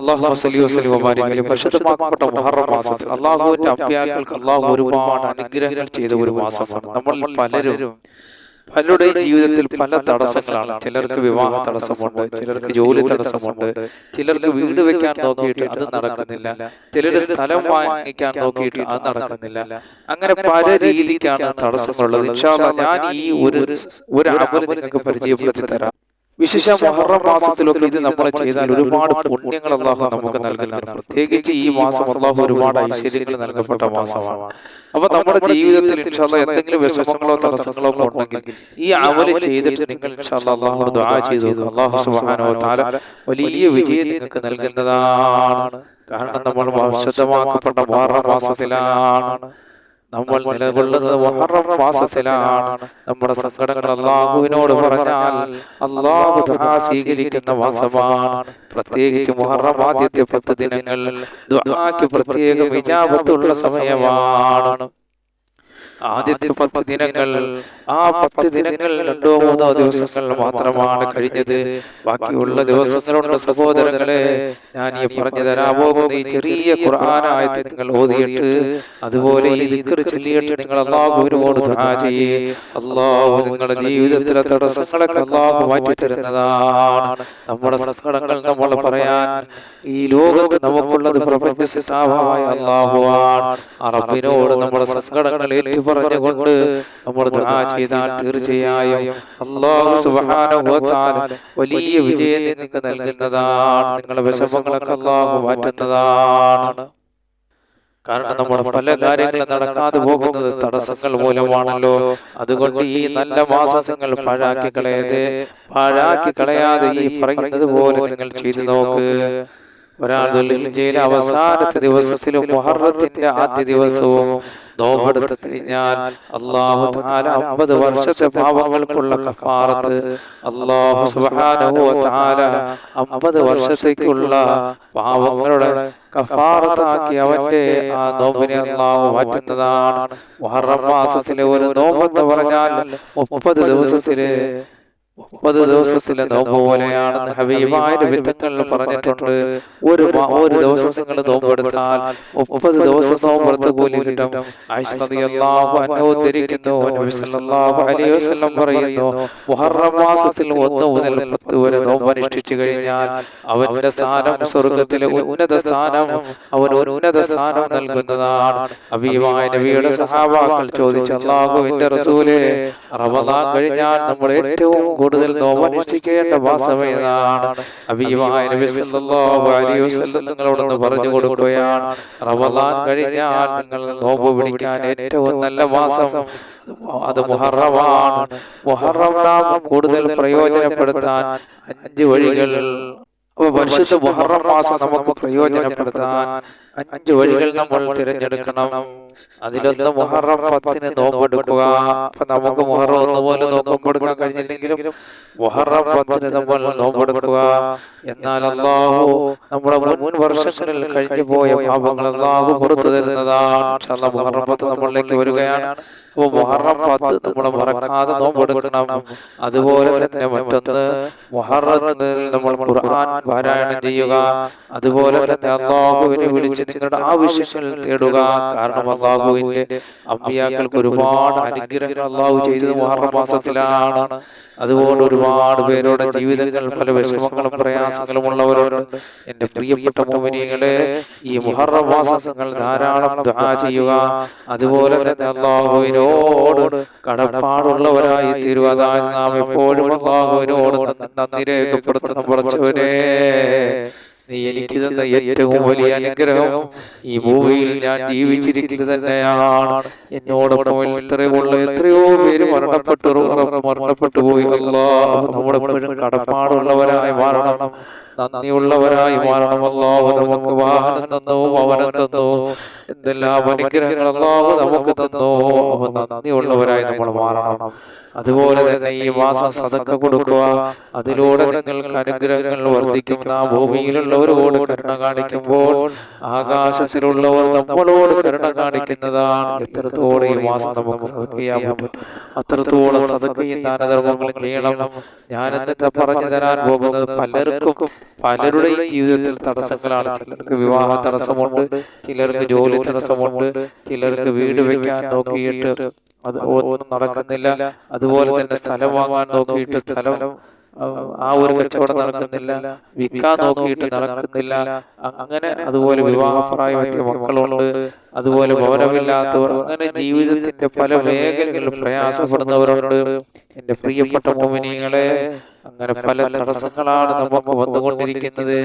അല്ലാഹുമ്മ സ്വല്ലി വസല്ലിം വബാരിക് അലൈഹി. പരിശുദ്ധമാക്കപ്പെട്ട മുഹറം മാസത്തിൽ അല്ലാഹുവിന്റെ അമ്പിയാക്കൾക്ക് അല്ലാഹു ഒരുപാട് അനുഗ്രഹങ്ങൾ ചെയ്ത ഒരു മാസമാണ്. നമ്മൾ പലരുടെയും ജീവിതത്തിൽ പല തടസ്സങ്ങളാണ്. ചിലർക്ക് വിവാഹ തടസ്സമുണ്ട്, ചിലർക്ക് ജോലി തടസ്സമുണ്ട്, ചിലർക്ക് വീട് വെക്കാൻ നോക്കിയിട്ട് അത് നടക്കുന്നില്ല, ചിലർ സ്ഥലം വാങ്ങിക്കാൻ നോക്കിയിട്ട് അത് നടക്കുന്നില്ല. അങ്ങനെ പല രീതിക്കാണ് തടസ്സങ്ങളുള്ളത്. ഇൻഷാ അല്ലാഹ് ഞാൻ ഈ ഒരു അമൽ നിങ്ങൾക്ക് പരിചയപ്പെടുത്തി തരാം. വിശേഷ മുഹറം മാസത്തിലൊക്കെ ഇത് നമ്മൾ ചെയ്താൽ ഒരുപാട് പുണ്യങ്ങൾ അല്ലാഹു നമുക്ക് നൽകുന്നതാണ്. പ്രത്യേകിച്ച് ഈ മാസം അല്ലാഹു ഒരുപാട് ഐശ്വര്യങ്ങൾ നൽകപ്പെട്ട മാസമാണ്. അപ്പൊ നമ്മുടെ ജീവിതത്തിൽ ഇൻഷാ അല്ലാഹ് എന്തെങ്കിലും വിഷമങ്ങളോ തടസ്സങ്ങളോ ഒക്കെ ഉണ്ടെങ്കിൽ ഈ അമല് ചെയ്തിട്ട് നിങ്ങൾ ഇൻഷാ അല്ലാഹ് അല്ലാഹുവോട് ദുആ ചെയ്തു അല്ലാഹു സുബ്ഹാനഹു വ തആല വലിയ വിജയം നിങ്ങൾക്ക് നൽകുന്നതാണ്. കാരണം നമ്മൾ വിശുദ്ധമാക്കപ്പെട്ട മുഹറം മാസത്തിലാണ് നമ്മൾ നിലകൊള്ളുന്നത്. മുഹറം മാസത്തിലാണ്. നമ്മുടെ സങ്കടങ്ങൾ അല്ലാഹുവിനോട് പറഞ്ഞാൽ അല്ലാഹു ദുആ സ്വീകരിക്കുന്ന മാസമാണ്. പ്രത്യേകിച്ച് മുഹറം ആദ്യത്തെ 10 ദിനങ്ങൾ ദുആക്ക് പ്രത്യേകം ഇജാബത്തുള്ള സമയമാണ്. ആദ്യത്തെ 10 ദിനങ്ങൾ, ആ 10 ദിനങ്ങൾ 2-3 ദിവസങ്ങൾ മാത്രമാണ് കഴിഞ്ഞത്. ബാക്കിയുള്ള ദിവസങ്ങളുണ്ട് സഹോദരങ്ങളെ. ഞാൻ ഈ പറഞ്ഞു തരാൻ പോകുന്ന ഈ ചെറിയ ഖുർആനായത്ത് നിങ്ങൾ ഓതിയിട്ട് അതുപോലെ ഈ ദിക്ർ ചൊല്ലിയിട്ട് നിങ്ങൾ അല്ലാഹുവിനോട് ദുആ ചെയ്യേ. അല്ലാഹു നിങ്ങളുടെ ജീവിതത്തിലെ തടസ്സങ്ങളൊക്കെ അല്ലാഹു മാറ്റി തരുന്നതാണ്. നമ്മുടെ സങ്കടങ്ങൾ നമ്മൾ പറയാൻ ഈ ലോകത്ത് നമുക്കുള്ളത് പ്രപഞ്ച സൃഷ്ടാവായ അല്ലാഹുവാണ്. ആ റബ്ബിനോട് നമ്മുടെ സങ്കടങ്ങൾ പറഞ്ഞുകൊണ്ട് നമ്മൾ ദുആ ചെയ്താൽ തീർച്ചയായും അല്ലാഹു സുബ്ഹാനഹു വ തആല വലിയ വിജയം നിങ്ങൾക്ക് നൽകുന്നതാണ്. നിങ്ങളുടെ വിഷമങ്ങളൊക്കെ അല്ലാഹു മാറ്റുന്നതാണ്. കാരണം നമ്മുടെ പല കാര്യങ്ങളും നടക്കാതെ പോകുന്നത് തടസ്സങ്ങൾ മൂലമാണല്ലോ. അതുകൊണ്ട് ഈ നല്ല മാസങ്ങൾ പാഴാക്കി കളയാതെ ഈ പറയുന്നത് പോലെ നിങ്ങൾ ചെയ്തു നോക്ക്. ഒരാൾ ദുൽഹിജ്ജയിലെ അവസാനത്തെ ദിവസത്തിലും മുഹറത്തിന്റെ ആദ്യ ദിവസവും നോമ്പെടുത്ത് കഴിഞ്ഞാൽ അല്ലാഹു തആല 50 വർഷത്തെ പാപങ്ങൾക്കുള്ള കഫാറത്ത് അല്ലാഹു സുബ്ഹാനഹു വ തആല 50 വർഷത്തേക്കുള്ള പാപങ്ങളുടെ കഫാറത്താക്കി അവന്റെ ആ നോമ്പിനെ അല്ലാഹു മാറ്റുന്നതാണ്. മുഹറം മാസത്തിലെ ഒരു നോമ്പ് എന്ന് പറഞ്ഞാൽ 30 ദിവസത്തിലെ നോമ്പ് പോലെയാണെന്ന് ഹബീബായ നബി തങ്ങൾ പറഞ്ഞിട്ടുണ്ട്. ഒരു ദിവസം നിങ്ങൾ നോമ്പെടുത്താൽ 30 ദിവസം നോമ്പെടുത്ത കൂലി കിട്ടും. ആയിഷ റളിയല്ലാഹു അൻഹ ഉദ്ധരിക്കുന്നു, നബി സല്ലല്ലാഹു അലൈഹി വസല്ലം പറയുന്നു, മുഹറം മാസത്തിൽ 1 മുതൽ 10 വരെ നോമ്പ് അനുഷ്ഠിച്ചു കഴിഞ്ഞാൽ അവന്റെ സ്ഥാനം സ്വർഗ്ഗത്തിലെ ഉന്നത സ്ഥാനം നൽകുന്നതാണ്. ഹബീബായ നബിയുടെ സഹാബാക്കൾ ചോദിച്ചു, അല്ലാഹുവിന്റെ റസൂലേ, റമദാൻ കഴിഞ്ഞാൽ നമ്മൾ ഏറ്റവും കൂടുതൽ നോമ്പ് അനുഷ്ഠിക്കേണ്ട മാസം ഏതാണ്? ഹബീബായ നബി സല്ലല്ലാഹു അലൈഹി വസല്ലം നിങ്ങളോടൊന്ന് പറഞ്ഞു കൊടുക്കുകയാണ്, റമദാൻ കഴിഞ്ഞാൽ നിങ്ങൾ നോമ്പ് പിടിക്കാൻ ഏറ്റവും നല്ല മാസം അത് മുഹറമാണ്. മുഹറം നാം കൂടുതൽ പ്രയോജനപ്പെടുത്താൻ 5 വഴികൾ. പരിശുദ്ധ മുഹറം മാസം നമുക്ക് പ്രയോജനപ്പെടുത്താൻ 5 വഴികൾ നമ്മൾ തിരഞ്ഞെടുക്കണം. അതിലൊന്ന് മുഹറം 10-ന് നോമ്പെടുക്കുക. അപ്പൊ നമുക്ക് മുഹറം 1 പോലെ നോമ്പെടുക്കാൻ കഴിഞ്ഞില്ലെങ്കിലും മുഹറം 10-ന് നമ്മൾ നോമ്പെടുക്കുക. എന്നാൽ അല്ലാഹു നമ്മുടെ മുൻ വർഷങ്ങളിൽ കഴിഞ്ഞു പോയ പാപങ്ങൾ അല്ലാഹു പുറത്തു തരുന്നതാണ്. ഇൻഷാ അല്ലാഹ് മുഹറം 10 നമ്മളിലേക്ക് വരികയാണ്. അപ്പോൾ മുഹറം 10 നമ്മൾ മറക്കാതെ നോമ്പെടുക്കണം. അതുപോലെ തന്നെ മറ്റൊന്ന് മുഹറത്തിൽ നമ്മൾ ഖുർആൻ പാരായണം ചെയ്യുക. അതുപോലെ തന്നെ അല്ലാഹുവിനെ വിളിച്ച് നിങ്ങളുടെ ആവശ്യങ്ങൾ തേടുക. കാരണം അല്ലാഹുവിന്റെ അമ്പിയാക്കൾക്ക് ഒരുപാട് അനുഗ്രഹങ്ങൾ അല്ലാഹു ചെയ്തത് മുഹറം മാസത്തിലാണ്. അതുകൊണ്ട് ഒരുപാട് പേരുടെ ജീവിതങ്ങൾ പല വിഷമങ്ങളും പ്രയാസങ്ങളും ഉള്ളവരുണ്ട്. എന്റെ പ്രിയപ്പെട്ട മുഅ്മിനീങ്ങളെ, ഈ മുഹറം മാസങ്ങൾ ധാരാളം ദുആ ചെയ്യുക. അതുപോലെ തന്നെ അല്ലാഹുവിനോട് കടപ്പാടുള്ളവരായി തീരുക. അതായത് നാം എപ്പോഴും അല്ലാഹുവിനോട് നന്ദി രേഖപ്പെടുത്തണം. പടച്ചവനേ, നീ എനിക്ക് തന്ന ഏറ്റവും വലിയ അനുഗ്രഹം ഈ ഭൂമിയിൽ ഞാൻ ജീവിച്ചിരിക്കുന്നത് തന്നെയാണ്. എന്നോടൊപ്പം എത്രയോ പേര് മരണപ്പെട്ടു പോയി. അല്ലാഹു നമ്മുടെ എപ്പോഴും കടപ്പാടുള്ളവരായി മാറണം, നന്ദിയുള്ളവരായി മാറണം. അല്ലാഹു നമുക്ക് വാഹനം തന്നു, ഭവനം തന്നു, എന്തെല്ലാം അനുഗ്രഹങ്ങൾ അല്ലാഹു നമുക്ക് തന്നു. അവ നന്ദിയുള്ളവരായി നമ്മൾ മാറണം. അതുപോലെ തന്നെ ഈ മാസം സദഖ കൊടുക്കുക. അതിലൂടെ നിങ്ങൾക്ക് അനുഗ്രഹങ്ങൾ വർദ്ധിക്കും. ആ ഭൂമിയിലുള്ളവരോട് കരുണ കാണിക്കുമ്പോൾ ആകാശത്തിലുള്ളവർ നമ്മളോട് കരുണ കാണിക്കുന്നതാണ്. എത്രത്തോളം ഈ മാസം നമുക്ക് സദഖ ചെയ്യാൻ പറ്റും അത്രത്തോളം സദഖയും ദാനധർമ്മങ്ങളും ചെയ്യണം. ഞാൻ എന്നിട്ട് പറഞ്ഞു തരാൻ പോകുന്നത് പലരുടെയും ജീവിതത്തിൽ തടസ്സങ്ങളാണ്. ചിലർക്ക് വിവാഹ തടസ്സമുണ്ട്, ചിലർക്ക് ജോലി തടസ്സമുണ്ട്, ചിലർക്ക് വീട് വെക്കാൻ നോക്കിയിട്ട് അത് ഒന്നും നടക്കുന്നില്ല. അതുപോലെ തന്നെ സ്ഥലം വാങ്ങാൻ നോക്കിയിട്ട് സ്ഥലം ആ ഒരു കച്ചവടം നടക്കുന്നില്ല, വിൽക്കാൻ നോക്കിയിട്ട് നടക്കുന്നില്ല. അങ്ങനെ അതുപോലെ വിവാഹപ്രായമെത്തിയ മക്കളുണ്ട്, അതുപോലെ ഭവനമില്ലാത്തവർ, അങ്ങനെ ജീവിതത്തിന്റെ പല മേഖലകളിൽ പ്രയാസപ്പെടുന്നവരുണ്ട്. എന്റെ പ്രിയപ്പെട്ട മോമിനികളെ, അങ്ങനെ പല തടസ്സങ്ങളാണ് നമുക്ക് വന്നുകൊണ്ടിരിക്കുന്നത്.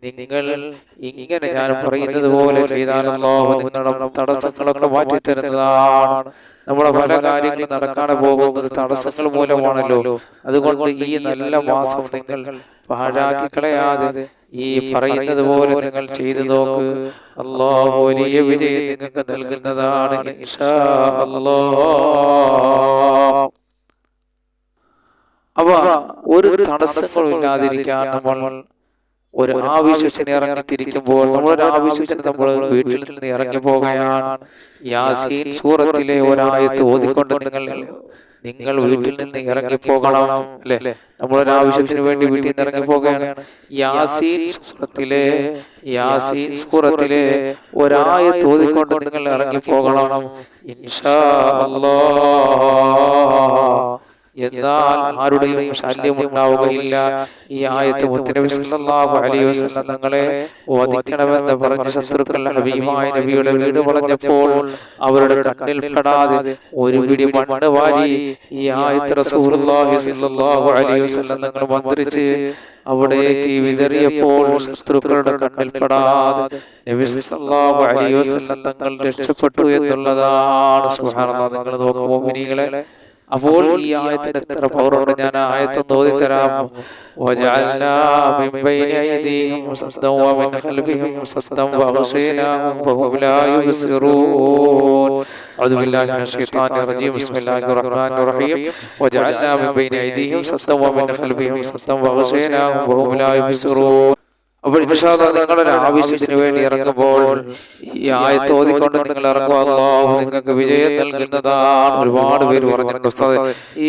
നിങ്ങൾ ഇങ്ങനെ ഞാൻ പറയുന്നത് പോലെ ചെയ്താൽ അല്ലാഹു നിങ്ങളുടെ തടസ്സങ്ങളൊക്കെ മാറ്റിത്തരുന്നതാണ്. നമ്മുടെ പല കാര്യങ്ങളും നടക്കാതെ പോകുന്നത് തടസ്സങ്ങൾ മൂലമാണല്ലോ. അതുകൊണ്ട് ഈ നല്ല മാസം നിങ്ങൾ പാഴാക്കി കളയാതെ ഈ പറയുന്നത് പോലെ നിങ്ങൾ ചെയ്തു നോക്ക്. അല്ലാഹു വലിയ വിജയം നിങ്ങൾക്ക് നൽകുന്നതാണ് ഇൻഷാ അല്ലാഹ്. അപ്പൊ ഒരു തടസ്സങ്ങളും ഇല്ലാതിരിക്കാൻ നമ്മൾ ഒരു ആവശ്യത്തിന് ഇറങ്ങിത്തിരിക്കുമ്പോൾ, നമ്മളൊരു ആവശ്യത്തിന് നമ്മൾ വീട്ടിൽ നിന്ന് ഇറങ്ങി പോകുകയാണ്. യാസീൻ സൂറത്തിലെ ഒരായത്ത് ഓതിക്കൊണ്ട് നിങ്ങൾ വീട്ടിൽ നിന്ന് ഇറങ്ങി പോകണം അല്ലെ. നമ്മളൊരു ആവശ്യത്തിന് വേണ്ടി വീട്ടിൽ നിന്ന് ഇറങ്ങി പോകുകയാണ്. യാസീൻ സൂറത്തിലെ ഒരായത്ത് ഓതിക്കൊണ്ട് നിങ്ങൾ ഇറങ്ങി പോകണം ഇൻഷാ അല്ലാഹ്. എന്നാൽ ആരുടെയും ശല്യം ഉണ്ടാവുകയില്ല. ഈ ആയത്ത് മുത്തുനബി സല്ലല്ലാഹു അലൈഹി വസല്ലം തങ്ങളെ വധിക്കണമെന്ന് പറഞ്ഞ ശത്രുക്കൾ ഹബീബായ നബിയുടെ വീട് വളഞ്ഞപ്പോൾ അവരുടെ കണ്ണിൽ പെടാതെ ഒരു പിടി മണ്ണ് വാരി ഈ ആയത്ത് റസൂലുള്ളാഹി സല്ലല്ലാഹു അലൈഹി വസല്ലം തങ്ങൾ മന്ത്രിച്ച് അവിടേക്ക് വിതറിയപ്പോൾ ശത്രുക്കളുടെ കണ്ണിൽ പെടാതെ നബി സല്ലല്ലാഹു അലൈഹി വസല്ലം തങ്ങൾ രക്ഷപ്പെട്ടു എന്നുള്ളതാണ്. സുബ്ഹാനല്ലാഹ്. നിങ്ങൾ നോക്കൂ മോമിനീകളെ, അപ്പോൾ ഈ ആയത്തിന് എത്ര പവറുണ്ട്. ഞാൻ ആ ആയത്ത് ഓതിത്തരാം. വജഅൽനാ മിൻ ബൈനി അയ്ദിഹിം സദ്ദൻ വമിൻ ഖൽഫിഹിം സദ്ദൻ വഅഗ്ശൈനാഹും ഫഹും ലാ യുബ്സിറൂൻ. അഊദു ബില്ലാഹി മിനശ് ശൈത്വാനിർ റജീം. ബിസ്മില്ലാഹിർ റഹ്മാനിർ റഹീം. വജഅൽനാ മിൻ ബൈനി അയ്ദിഹിം സദ്ദൻ വമിൻ ഖൽഫിഹിം സദ്ദൻ വഅഗ്ശൈനാഹും ഫഹും ലാ യുബ്സിറൂൻ. അപ്പോൾ ഇൻഷാ അല്ലാഹ് നിങ്ങളുടെ ആവശ്യത്തിന് വേണ്ടി ഇറങ്ങുമ്പോൾ ഈ ആയത്ത് ഓതിക്കൊണ്ട് നിങ്ങൾ ഇറങ്ങുക. അല്ലാഹു നിങ്ങൾക്ക് വിജയം നൽകുന്നതാണ്. ഒരുപാട് പേര് പറഞ്ഞിട്ടുണ്ട്, ഉസ്താദേ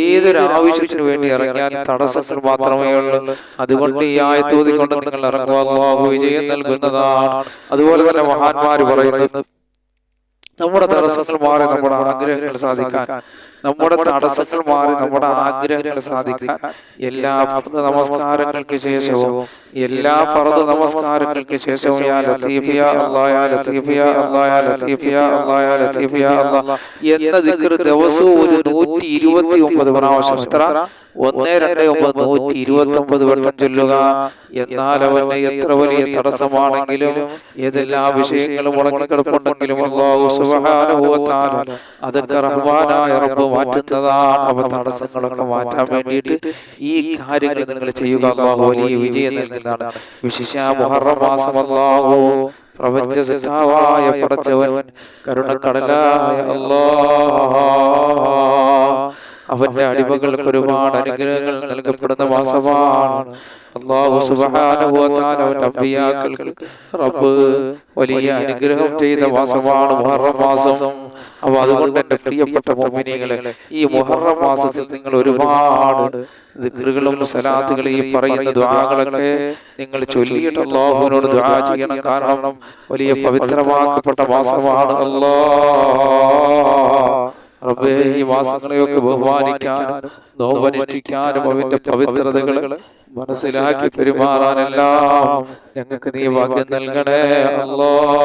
ഏതൊരു ആവശ്യത്തിന് വേണ്ടി ഇറങ്ങിയാൽ തടസ്സങ്ങൾ മാത്രമേ ഉള്ളൂ, അതുകൊണ്ട് ഈ ആയത്ത് ഓതിക്കൊണ്ട് നിങ്ങൾ ഇറങ്ങുക, അല്ലാഹു വിജയം നൽകുന്നതാണ്. അതുപോലെ തന്നെ മഹാന്മാര് പറയുന്നത്, നമ്മുടെ തടസ്സങ്ങൾ മാറി നമ്മുടെ ആഗ്രഹങ്ങൾ സാധിക്കാൻ, നമ്മുടെ തടസ്സങ്ങൾ മാറി നമ്മുടെ ആഗ്രഹങ്ങൾ സാധിക്കാൻ എല്ലാ ഫർദ് നമസ്കാരങ്ങൾക്ക് ശേഷവും യാ ലത്തീഫ് യാ അല്ലാഹ് യാ ലത്തീഫ് യാ അല്ലാഹ് യാ ലത്തീഫ് യാ അല്ലാഹ് യാ ലത്തീഫ് യാ അല്ലാഹ് എന്ന ദിക്ർ ദിവസവും ഒരു 129 പ്രാവശ്യം, എത്ര 129 വട്ടം ചൊല്ലുക. എന്നാൽ അവന് എത്ര വലിയ തടസ്സമാണെങ്കിലും ഏതെല്ലാം വിഷയങ്ങളും മുടങ്ങിക്കിടപ്പുണ്ടെങ്കിലും അല്ലാഹു സുബ്ഹാനഹു വ തആല അതൊക്കെ റഹ്മാനായ റബ്ബ് മാറ്റുന്നതാണ്. അവ തടസ്സങ്ങളൊക്കെ മാറ്റാൻ വേണ്ടിയിട്ട് ഈ കാര്യങ്ങൾ നിങ്ങൾ ചെയ്യുക. അല്ലാഹു വലിയ വിജയം നൽകുന്നതാണ്. വിശേഷ മുഹറം മാസം അല്ലാഹു പ്രപഞ്ച സൃഷ്ടാവായ പടച്ചവൻ കരുണക്കടലായ അല്ലാഹ് അവന്റെ അടിമകൾക്ക് ഒരുപാട് അനുഗ്രഹങ്ങൾ നൽകപ്പെടുന്ന മാസമാണ്. അല്ലാഹു സുബ്ഹാനഹു വ തആല അവന്റെ അമ്പിയാക്കൾക്ക് റബ്ബ് വലിയ അനുഗ്രഹം ചെയ്ത മാസമാണ് മുഹറം മാസം. അപ്പോൾ അതുകൊണ്ട് എന്റെ പ്രിയപ്പെട്ട മുഅ്മിനീങ്ങളെ, ഈ മുഹറം മാസത്തിൽ നിങ്ങൾ ഒരുപാട് ദിക്റുകളും സലാത്തുകളും ഈ പറയുന്ന ദുആകളൊക്കെ നിങ്ങൾ ചൊല്ലിയിട്ട് അല്ലാഹുവിനോട് ദുആ ചെയ്യണം. കാരണം വലിയ പവിത്രമാക്കപ്പെട്ട മാസമാണ്. അല്ലാഹ് റബ്ബേ, ഈ മാസങ്ങളെയൊക്കെ ബഹുമാനിക്കാനും നോമ്പനുഷ്ഠിക്കാനും അവന്റെ പവിത്രതകൾ മനസ്സിലാക്കി പെരുമാറാനെല്ലാം ഞങ്ങൾക്ക് നീ ഭാഗ്യം നൽകണേ അല്ലാഹ്.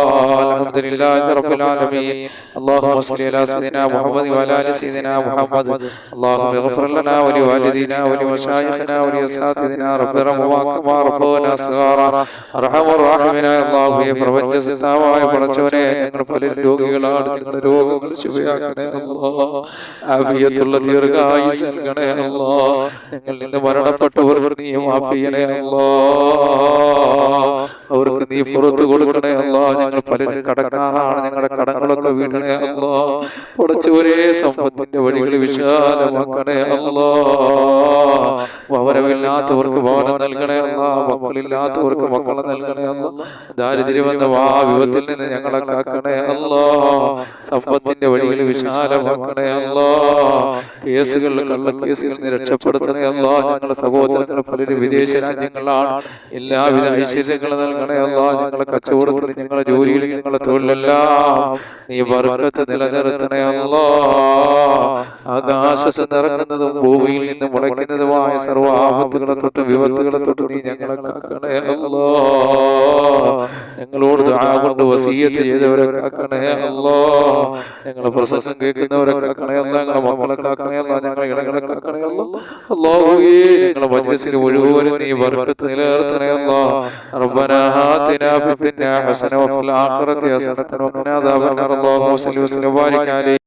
അൽഹംദുലില്ലാഹി റബ്ബിൽ ആലമീൻ. അല്ലാഹുമ്മ സ്വല്ലി അലാ സയ്യിദിനാ മുഹമ്മദ് വഅലാ ആലി സയ്യിദിനാ മുഹമ്മദ്. അല്ലാഹുമ്മ ഇഗ്ഫിർ ലനാ വലി വാലിദീനാ വലി മശായിഖിനാ വലി അസ്സാതിദിനാ റബ്ബി റഹ്മുഹാ കമാ റബ്ബൂനാ സഗീറാ. അർഹമർ റഹീമീനായ അല്ലാഹു, ഈ പ്രപഞ്ച സൃഷ്ടാവായ പടച്ചവനെ, ഞങ്ങൾ പല രോഗികളാണ്. ഞങ്ങളുടെ രോഗങ്ങൾ ശിഫയാക്കണേ അല്ലാഹ്. ആഫിയത്തുള്ള ദീർഘായുസ്സ് നൽകണേ അല്ലാഹ്. ഞങ്ങൾ നിന്ന് മരണപ്പെട്ടവർ നീ മാഫ് ചെയ്യണേ അല്ലാഹ്. അവർക്ക് നീ പുറത്തു കൊടുക്കണേ അല്ലാ. ഞങ്ങൾ പലരും കടക്കാരാണ്, ഞങ്ങളുടെ കടങ്ങളൊക്കെ വീടണേ അല്ലാ. പടച്ചവരെ സമ്പത്തിന്റെ വഴികൾ വിശാലമാക്കണേ അല്ലാ. ഭവനമില്ലാത്തവർക്ക് ഭവനം നൽകണേ അല്ലാ. മക്കളില്ലാത്തവർക്ക് മക്കളെ നൽകണേ അല്ലാ. ദാരിദ്ര്യമെന്ന വിപത്തിൽ നിന്ന് ഞങ്ങളെ കാക്കണേ അല്ലാ. സമ്പത്തിന്റെ വഴികൾ വിശാലമാക്കണേ അല്ലാ. കേസുകളിൽ കള്ളക്കേസുകളിൽ നിന്ന് രക്ഷപ്പെടുത്തണേ അല്ലാ. ഞങ്ങളുടെ സഹോദരങ്ങൾ പലരും വിദേശ രാജ്യങ്ങളിലാണ്. എല്ലാവിധ ഐശ്വര്യങ്ങളും നൽകണേ അല്ലാ. ഞങ്ങളുടെ കച്ചവടത്തിൽ, ഞങ്ങളുടെ ജോലിയിൽ, ഞങ്ങളുടെ തൊഴിലെല്ലാം നീ ബർക്കത്ത് നിലനിർത്തണേ അല്ലാ. ആകാശത്ത് നിറങ്ങുന്നതും ഭൂമിയിൽ നിന്ന് മുളയ്ക്കുന്നതുമായ സർവ്വ ആപത്തുകളെ തൊട്ട് വിപത്തുകളെ തൊട്ട് നീ ഞങ്ങളെ കാക്കണേ അല്ലാ. ഞങ്ങളോട് ദുആ കൊണ്ട് വസിയ്യത്ത് ചെയ്തവരെ കാക്കണേ അല്ലാ. ഞങ്ങളെ പ്രസംഗം കേൾക്കുന്നവരെ കാക്കണേ അല്ലാ. ഞങ്ങളെ മക്കളെ കാക്കണേ അല്ലാ. ഞങ്ങളെ ഇടങ്ങളെ കാക്കണേ അല്ലാ. അല്ലാഹുവേ ഞങ്ങളെ മജ്‌ലിസിൽ മുഴുവനും നീ ബർക്കത്ത് നിലനിർത്തണേ അല്ലാ. റബ്ബനാ ആതിനാ ഫിദ്ദുനിയാ ഹസന വഫിൽ ആഖിറതി ഹസനത വഖിനാ അദാബന്നാർ. അല്ലാഹുമ്മ സ്വല്ലി വസല്ലിം വബാരിക് അലൈഹി